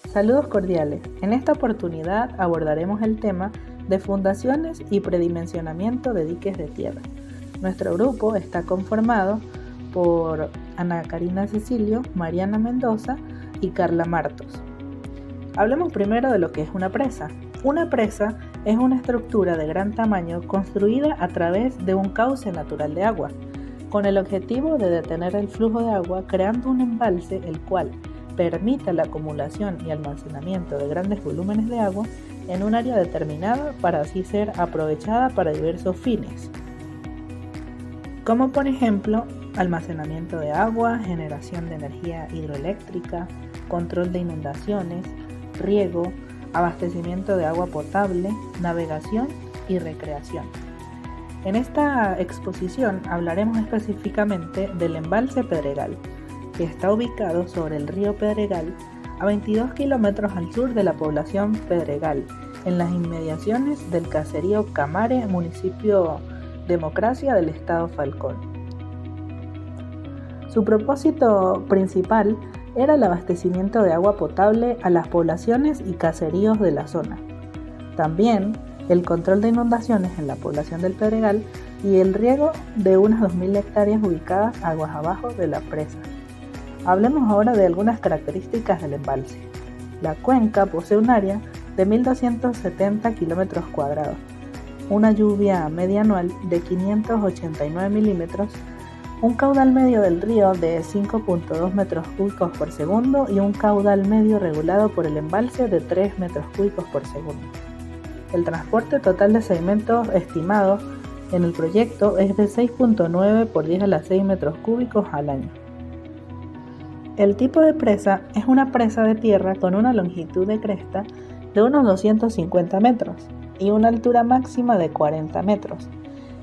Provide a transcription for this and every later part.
Saludos cordiales. En esta oportunidad abordaremos el tema de fundaciones y predimensionamiento de diques de tierra. Nuestro grupo está conformado por Ana Karina Cecilio, Mariana Mendoza y Carla Martos. Hablemos primero de lo que es una presa. Una presa es una estructura de gran tamaño construida a través de un cauce natural de agua, con el objetivo de detener el flujo de agua creando un embalse el cual permite la acumulación y almacenamiento de grandes volúmenes de agua en un área determinada para así ser aprovechada para diversos fines, como por ejemplo almacenamiento de agua, generación de energía hidroeléctrica, control de inundaciones, riego, abastecimiento de agua potable, navegación y recreación. En esta exposición hablaremos específicamente del embalse Pedregal, que está ubicado sobre el río Pedregal a 22 kilómetros al sur de la población Pedregal, en las inmediaciones del caserío Camare, municipio Democracia del estado Falcón. Su propósito principal era el abastecimiento de agua potable a las poblaciones y caseríos de la zona. También el control de inundaciones en la población del Pedregal y el riego de unas 2.000 hectáreas ubicadas aguas abajo de la presa. Hablemos ahora de algunas características del embalse. La cuenca posee un área de 1.270 kilómetros cuadrados, una lluvia media anual de 589 milímetros, un caudal medio del río de 5.2 metros cúbicos por segundo y un caudal medio regulado por el embalse de 3 metros cúbicos por segundo. El transporte total de sedimentos estimado en el proyecto es de 6.9 por 10 a la 6 metros cúbicos al año. El tipo de presa es una presa de tierra con una longitud de cresta de unos 250 metros y una altura máxima de 40 metros,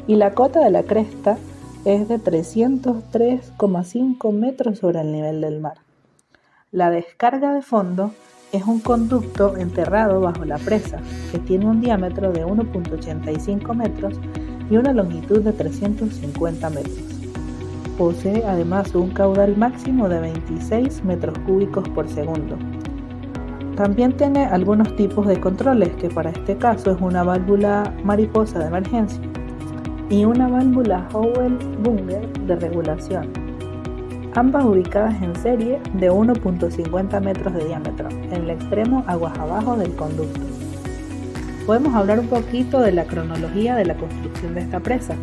y la cota de la cresta es de 303,5 metros sobre el nivel del mar. La descarga de fondo es un conducto enterrado bajo la presa que tiene un diámetro de 1.85 metros y una longitud de 350 metros. Posee además un caudal máximo de 26 metros cúbicos por segundo. También tiene algunos tipos de controles, que para este caso es una válvula mariposa de emergencia y una válvula Howell-Bunger de regulación, ambas ubicadas en serie de 1.50 metros de diámetro, en el extremo aguas abajo del conducto. Podemos hablar un poquito de la cronología de la construcción de esta presa.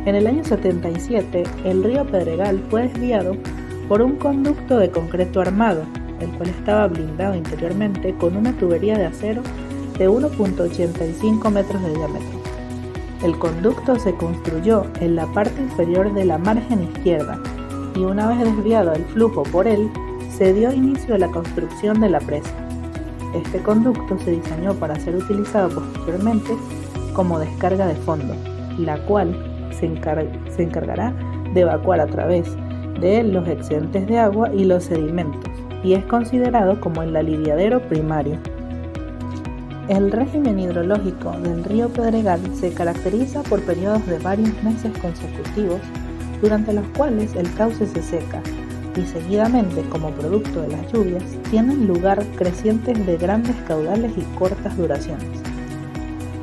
En el año 77, el río Pedregal fue desviado por un conducto de concreto armado, el cual estaba blindado interiormente con una tubería de acero de 1.85 metros de diámetro. El conducto se construyó en la parte inferior de la margen izquierda y una vez desviado el flujo por él, se dio inicio a la construcción de la presa. Este conducto se diseñó para ser utilizado posteriormente como descarga de fondo, la cual se encargará de evacuar a través de él los excedentes de agua y los sedimentos, y es considerado como el aliviadero primario. El régimen hidrológico del río Pedregal se caracteriza por periodos de varios meses consecutivos, durante los cuales el cauce se seca, y seguidamente, como producto de las lluvias, tienen lugar crecientes de grandes caudales y cortas duraciones.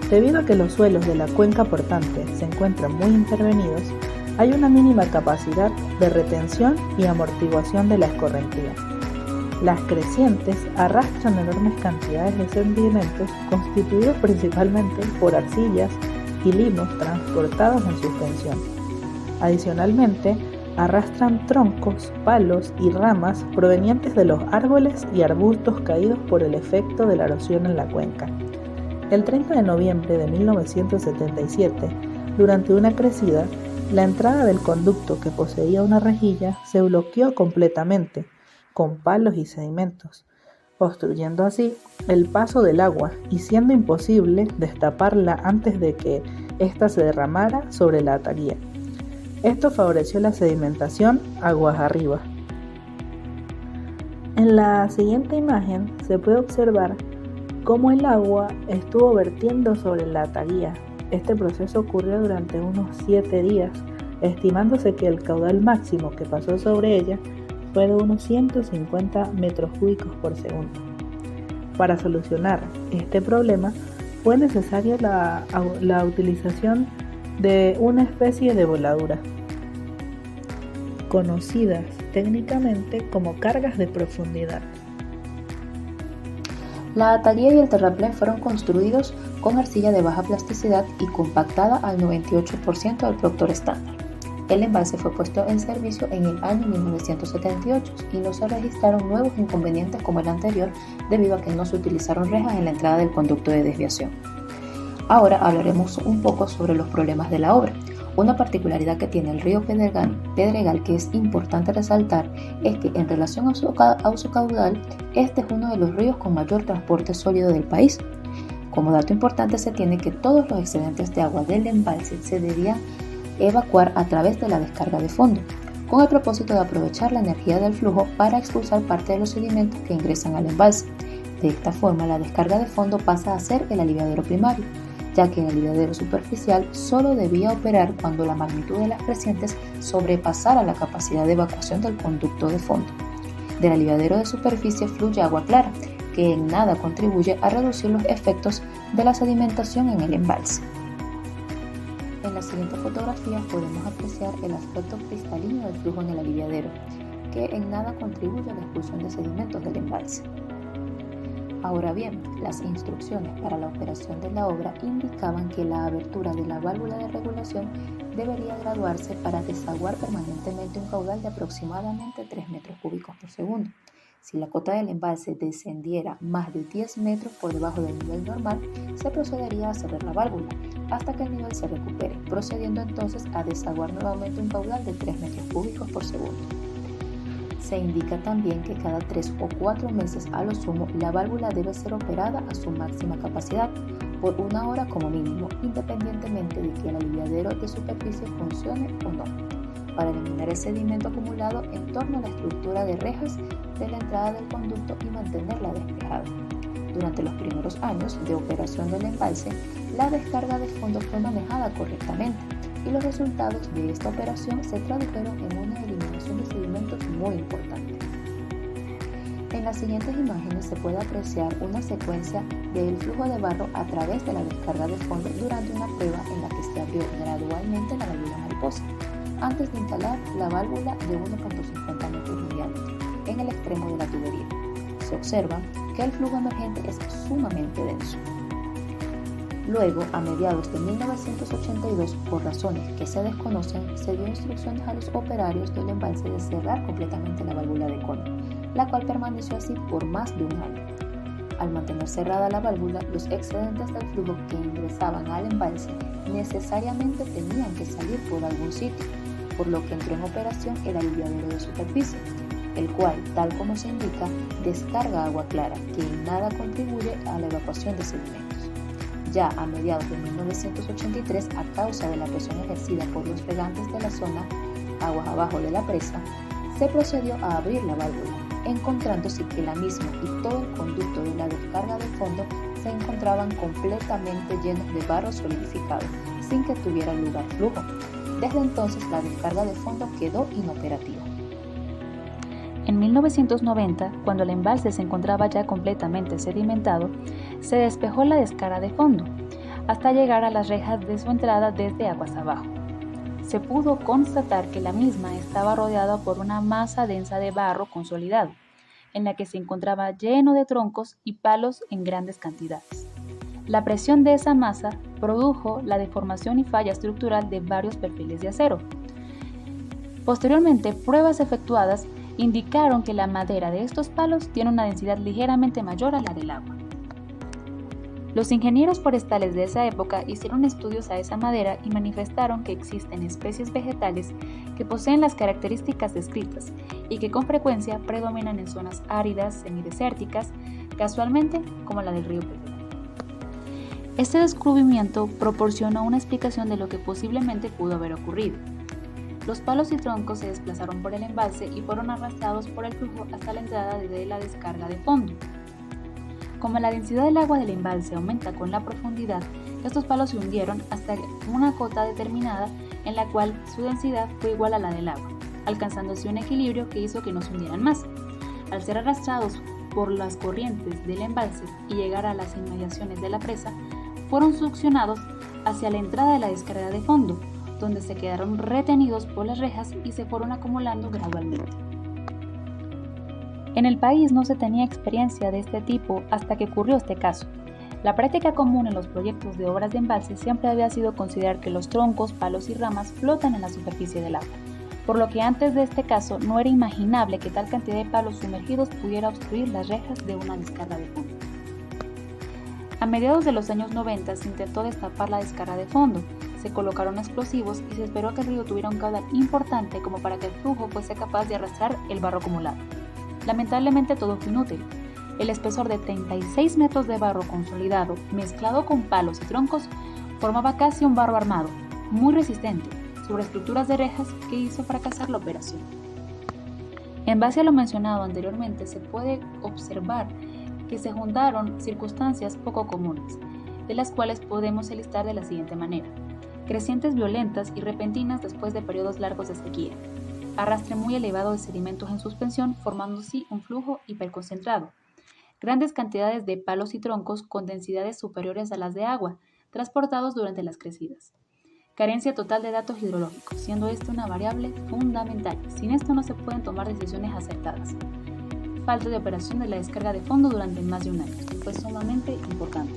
Debido a que los suelos de la cuenca portante se encuentran muy intervenidos, hay una mínima capacidad de retención y amortiguación de la escorrentía. Las crecientes arrastran enormes cantidades de sedimentos constituidos principalmente por arcillas y limos transportados en suspensión. Adicionalmente, arrastran troncos, palos y ramas provenientes de los árboles y arbustos caídos por el efecto de la erosión en la cuenca. El 30 de noviembre de 1977, durante una crecida, la entrada del conducto, que poseía una rejilla, se bloqueó completamente, con palos y sedimentos, obstruyendo así el paso del agua y siendo imposible destaparla antes de que ésta se derramara sobre la ataguía. Esto favoreció la sedimentación aguas arriba. En la siguiente imagen se puede observar cómo el agua estuvo vertiendo sobre la ataguía. Este proceso ocurrió durante unos 7 días, estimándose que el caudal máximo que pasó sobre ella fue de unos 150 metros cúbicos por segundo. Para solucionar este problema fue necesaria la utilización de una especie de voladura, conocidas técnicamente como cargas de profundidad. La Atelier y el terraplén fueron construidos con arcilla de baja plasticidad y compactada al 98% del productor estándar. El embalse fue puesto en servicio en el año 1978 y no se registraron nuevos inconvenientes como el anterior debido a que no se utilizaron rejas en la entrada del conducto de desviación. Ahora hablaremos un poco sobre los problemas de la obra. Una particularidad que tiene el río Pedregal que es importante resaltar es que en relación a su caudal, este es uno de los ríos con mayor transporte sólido del país. Como dato importante se tiene que todos los excedentes de agua del embalse se debían evacuar a través de la descarga de fondo, con el propósito de aprovechar la energía del flujo para expulsar parte de los sedimentos que ingresan al embalse. De esta forma, la descarga de fondo pasa a ser el aliviadero primario, ya que el aliviadero superficial solo debía operar cuando la magnitud de las crecientes sobrepasara la capacidad de evacuación del conducto de fondo. Del aliviadero de superficie fluye agua clara, que en nada contribuye a reducir los efectos de la sedimentación en el embalse. En la siguiente fotografía podemos apreciar el aspecto cristalino del flujo en el aliviadero, que en nada contribuye a la expulsión de sedimentos del embalse. Ahora bien, las instrucciones para la operación de la obra indicaban que la abertura de la válvula de regulación debería graduarse para desaguar permanentemente un caudal de aproximadamente 3 metros cúbicos por segundo. Si la cota del embalse descendiera más de 10 metros por debajo del nivel normal, se procedería a cerrar la válvula hasta que el nivel se recupere, procediendo entonces a desaguar nuevamente un caudal de 3 metros cúbicos por segundo. Se indica también que cada 3 o 4 meses a lo sumo la válvula debe ser operada a su máxima capacidad por 1 hora como mínimo, independientemente de que el aliviadero de superficie funcione o no, para eliminar el sedimento acumulado en torno a la estructura de rejas de la entrada del conducto y mantenerla despejada. Durante los primeros años de operación del embalse, la descarga de fondo fue manejada correctamente y los resultados de esta operación se tradujeron en una eliminación de sedimentos muy importante. En las siguientes imágenes se puede apreciar una secuencia del flujo de barro a través de la descarga de fondo durante una prueba en la que se abrió gradualmente la válvula mariposa, antes de instalar la válvula de 1.50 metros de diámetro en el extremo de la tubería. Se observa que el flujo emergente es sumamente denso. Luego, a mediados de 1982, por razones que se desconocen, se dio instrucciones a los operarios del embalse de cerrar completamente la válvula de cono, la cual permaneció así por más de 1 año. Al mantener cerrada la válvula, los excedentes del flujo que ingresaban al embalse necesariamente tenían que salir por algún sitio, por lo que entró en operación el aliviadero de superficie, el cual, tal como se indica, descarga agua clara, que en nada contribuye a la evacuación de sedimentos. Ya a mediados de 1983, a causa de la presión ejercida por los regantes de la zona, aguas abajo de la presa, se procedió a abrir la válvula, encontrándose que la misma y todo el conducto de la descarga de fondo se encontraban completamente llenos de barro solidificado, sin que tuviera lugar flujo. Desde entonces, la descarga de fondo quedó inoperativa. En 1990, cuando el embalse se encontraba ya completamente sedimentado, se despejó la descarga de fondo, hasta llegar a las rejas de su entrada desde aguas abajo. Se pudo constatar que la misma estaba rodeada por una masa densa de barro consolidado, en la que se encontraba lleno de troncos y palos en grandes cantidades. La presión de esa masa produjo la deformación y falla estructural de varios perfiles de acero. Posteriormente, pruebas efectuadas indicaron que la madera de estos palos tiene una densidad ligeramente mayor a la del agua. Los ingenieros forestales de esa época hicieron estudios a esa madera y manifestaron que existen especies vegetales que poseen las características descritas y que con frecuencia predominan en zonas áridas, semidesérticas, casualmente como la del río Pedregal. Este descubrimiento proporcionó una explicación de lo que posiblemente pudo haber ocurrido. Los palos y troncos se desplazaron por el embalse y fueron arrastrados por el flujo hasta la entrada de la descarga de fondo. Como la densidad del agua del embalse aumenta con la profundidad, estos palos se hundieron hasta una cota determinada en la cual su densidad fue igual a la del agua, alcanzándose un equilibrio que hizo que no se hundieran más. Al ser arrastrados por las corrientes del embalse y llegar a las inmediaciones de la presa, fueron succionados hacia la entrada de la descarga de fondo, donde se quedaron retenidos por las rejas y se fueron acumulando gradualmente. En el país no se tenía experiencia de este tipo hasta que ocurrió este caso. La práctica común en los proyectos de obras de embalse siempre había sido considerar que los troncos, palos y ramas flotan en la superficie del agua, por lo que antes de este caso no era imaginable que tal cantidad de palos sumergidos pudiera obstruir las rejas de una descarga de fondo. A mediados de los años 90 se intentó destapar la descarga de fondo, se colocaron explosivos y se esperó que el río tuviera un caudal importante como para que el flujo fuese capaz de arrastrar el barro acumulado. Lamentablemente todo fue inútil. El espesor de 36 metros de barro consolidado, mezclado con palos y troncos, formaba casi un barro armado, muy resistente, sobre estructuras de rejas que hizo fracasar la operación. En base a lo mencionado anteriormente, se puede observar que se juntaron circunstancias poco comunes, de las cuales podemos enlistar de la siguiente manera: crecientes violentas y repentinas después de periodos largos de sequía, arrastre muy elevado de sedimentos en suspensión formando así un flujo hiperconcentrado, grandes cantidades de palos y troncos con densidades superiores a las de agua, transportados durante las crecidas. Carencia total de datos hidrológicos, siendo esta una variable fundamental. Sin esto no se pueden tomar decisiones acertadas. Falta de operación de la descarga de fondo durante más de un año. Fue sumamente importante.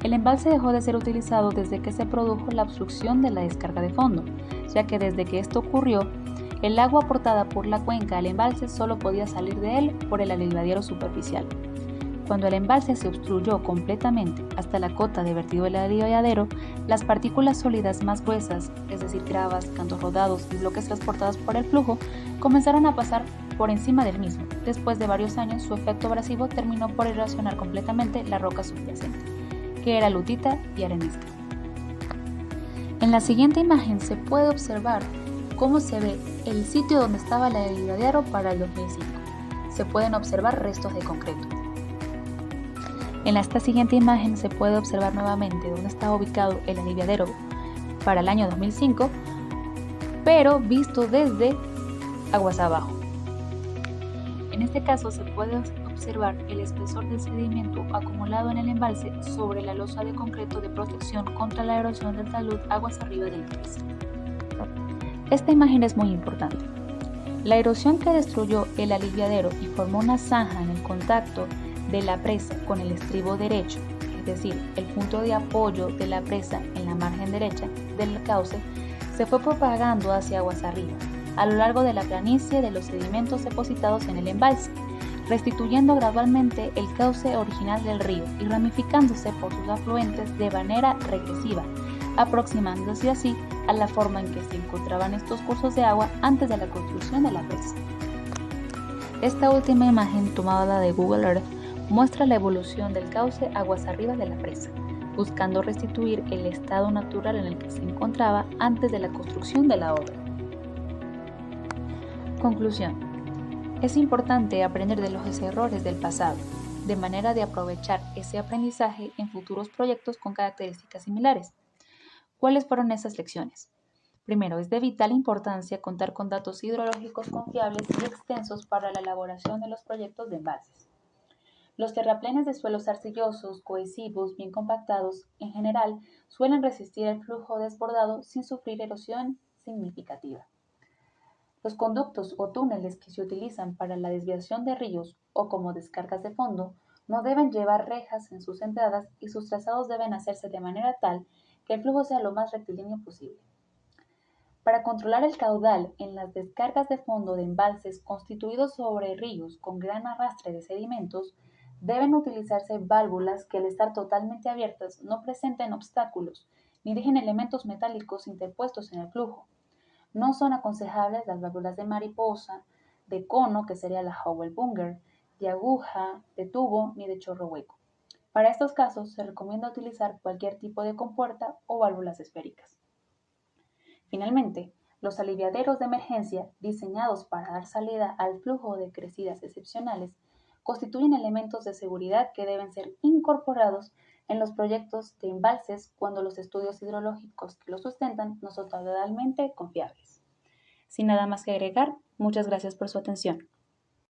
El embalse dejó de ser utilizado desde que se produjo la obstrucción de la descarga de fondo, ya que desde que esto ocurrió, el agua aportada por la cuenca al embalse solo podía salir de él por el aliviadero superficial. Cuando el embalse se obstruyó completamente hasta la cota de vertido del aliviadero, las partículas sólidas más gruesas, es decir, gravas, cantos rodados y bloques transportados por el flujo, comenzaron a pasar por encima del mismo. Después de varios años, su efecto abrasivo terminó por erosionar completamente la roca subyacente, que era lutita y arenisca. En la siguiente imagen se puede observar cómo se ve el sitio donde estaba el aliviadero para el 2005. Se pueden observar restos de concreto. En esta siguiente imagen se puede observar nuevamente dónde estaba ubicado el aliviadero para el año 2005, pero visto desde aguas abajo. En este caso se puede observar el espesor del sedimento acumulado en el embalse sobre la losa de concreto de protección contra la erosión del talud aguas arriba del embalse. Esta imagen es muy importante. La erosión que destruyó el aliviadero y formó una zanja en el contacto de la presa con el estribo derecho, es decir, el punto de apoyo de la presa en la margen derecha del cauce, se fue propagando hacia aguas arriba, a lo largo de la planicie de los sedimentos depositados en el embalse, restituyendo gradualmente el cauce original del río y ramificándose por sus afluentes de manera regresiva, aproximándose así a la forma en que se encontraban estos cursos de agua antes de la construcción de la presa. Esta última imagen, tomada de Google Earth, muestra la evolución del cauce aguas arriba de la presa, buscando restituir el estado natural en el que se encontraba antes de la construcción de la obra. Conclusión. Es importante aprender de los errores del pasado, de manera de aprovechar ese aprendizaje en futuros proyectos con características similares. ¿Cuáles fueron esas lecciones? Primero, es de vital importancia contar con datos hidrológicos confiables y extensos para la elaboración de los proyectos de embalses. Los terraplenes de suelos arcillosos, cohesivos, bien compactados, en general, suelen resistir el flujo desbordado sin sufrir erosión significativa. Los conductos o túneles que se utilizan para la desviación de ríos o como descargas de fondo no deben llevar rejas en sus entradas y sus trazados deben hacerse de manera tal que el flujo sea lo más rectilíneo posible. Para controlar el caudal en las descargas de fondo de embalses constituidos sobre ríos con gran arrastre de sedimentos, deben utilizarse válvulas que al estar totalmente abiertas no presenten obstáculos ni dejen elementos metálicos interpuestos en el flujo. No son aconsejables las válvulas de mariposa, de cono, que sería la Howell-Bunger, de aguja, de tubo ni de chorro hueco. Para estos casos se recomienda utilizar cualquier tipo de compuerta o válvulas esféricas. Finalmente, los aliviaderos de emergencia, diseñados para dar salida al flujo de crecidas excepcionales, constituyen elementos de seguridad que deben ser incorporados en los proyectos de embalses cuando los estudios hidrológicos que los sustentan no son totalmente confiables. Sin nada más que agregar, muchas gracias por su atención.